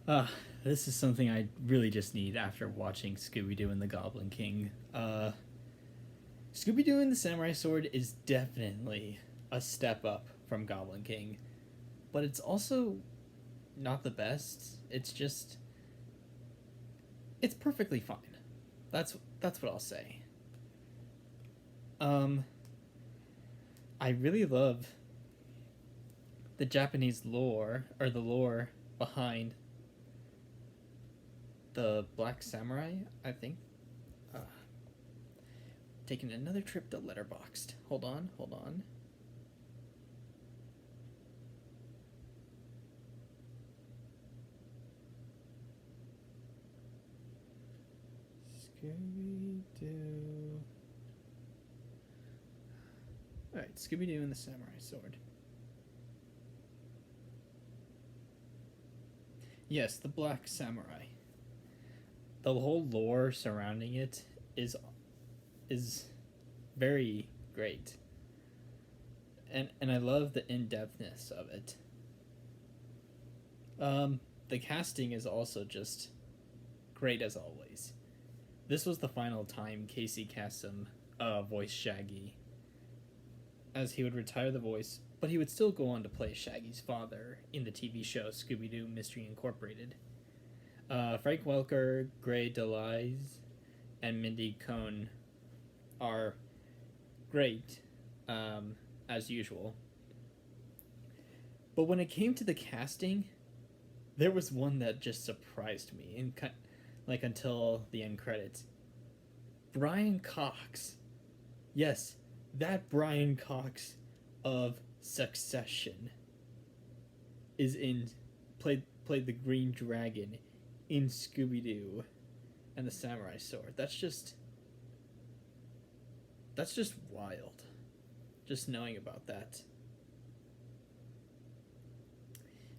Uh, this is something I really just need after watching Scooby-Doo and the Goblin King. Scooby-Doo and the Samurai Sword is definitely a step up from Goblin King, but it's also not the best. It's perfectly fine. That's what I'll say. Um, I really love the Japanese lore or the lore behind the Black Samurai. I think. Uh, Taking another trip to Letterboxd. Hold on. Scooby Doo. Alright, Scooby Doo and the Samurai Sword. Yes, the Black Samurai. The whole lore surrounding it is is very great. And I love the in-depthness of it. The casting is also just great as always. This was the final time Casey Kasem voiced Shaggy, as he would retire the voice, but he would still go on to play Shaggy's father in the TV show Scooby Doo Mystery Incorporated. Frank Welker, Gray DeLise, and Mindy Cohn are great, as usual. But when it came to the casting, there was one that just surprised me, like until the end credits. Brian Cox. Yes, that Brian Cox of Succession is in played the Green Dragon in Scooby Doo and the Samurai Sword. That's just wild. Just knowing about that.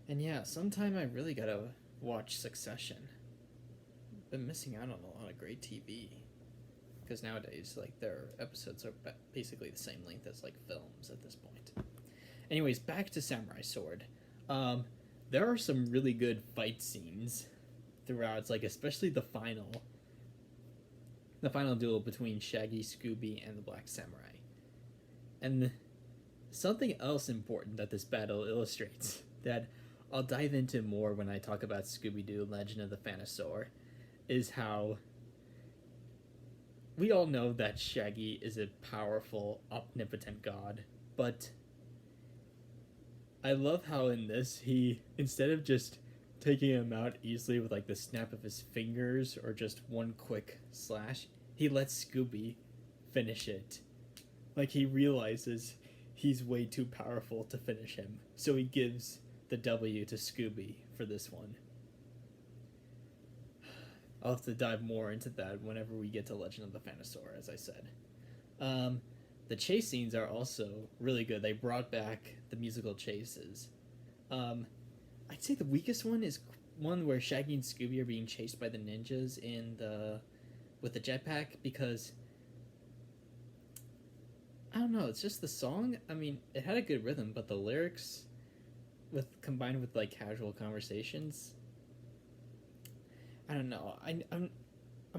And yeah, sometime I really gotta watch Succession. Been missing out on a lot of great TV. Because nowadays, like, their episodes are basically the same length as, like, films at this point. Anyways, back to Samurai Sword. There are some really good fight scenes throughout. It's like, especially the final duel between Shaggy, Scooby, and the Black Samurai. And something else important that this battle illustrates that I'll dive into more when I talk about Scooby-Doo Legend of the Phantosaur is how we all know that Shaggy is a powerful, omnipotent god, but I love how in this he, instead of just taking him out easily with like the snap of his fingers or just one quick slash, he lets Scooby finish it. Like he realizes he's way too powerful to finish him, so he gives the W to Scooby for this one. I'll have to dive more into that whenever we get to Legend of the Phantosaur, as I said. The chase scenes are also really good. They brought back the musical chases. I'd say the weakest one is one where Shaggy and Scooby are being chased by the ninjas with the jetpack, because I don't know, it's just the song. I mean, it had a good rhythm, but the lyrics combined with like casual conversations, I don't know. I'm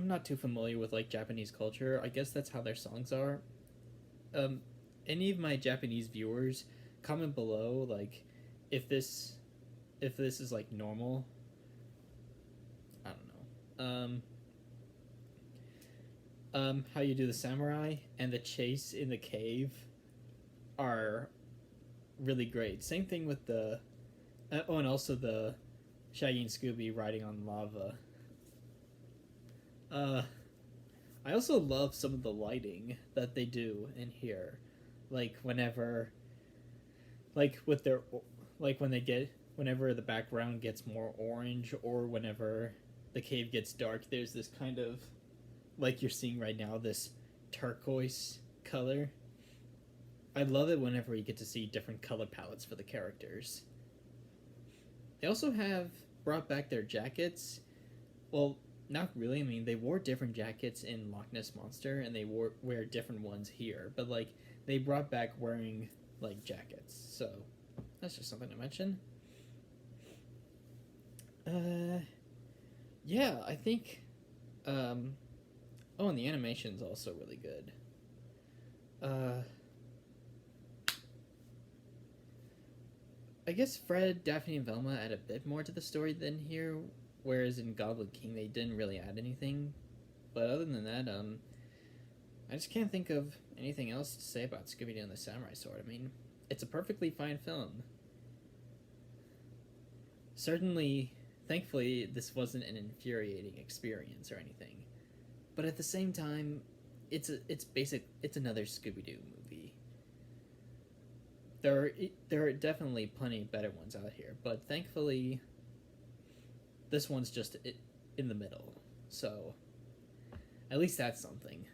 not too familiar with like Japanese culture. I guess that's how their songs are. Um, any of my Japanese viewers, comment below like if this if this is like normal. I don't know. How you do the samurai and the chase in the cave are really great. Same thing with the oh, and also the Shaggy and Scooby riding on lava. Uh, I also love some of the lighting that they do in here, like like with their, like whenever the background gets more orange, or whenever the cave gets dark. There's this kind of, like you're seeing right now, this turquoise color. I love it whenever you get to see different color palettes for the characters. They also have brought back their jackets. Well, not really. I mean, they wore different jackets in Loch Ness Monster, and they wear different ones here. But like, they brought back wearing like jackets, so that's just something to mention. Yeah, I think. Oh, and the animation's also really good. Uh, I guess Fred, Daphne, and Velma add a bit more to the story than here, whereas in Goblin King they didn't really add anything. But other than that, I just can't think of anything else to say about Scooby-Doo and the Samurai Sword. I mean, it's a perfectly fine film. Certainly, thankfully, this wasn't an infuriating experience or anything. But at the same time, it's another Scooby-Doo movie. There are definitely plenty of better ones out here, but thankfully, this one's just in the middle. So, at least that's something.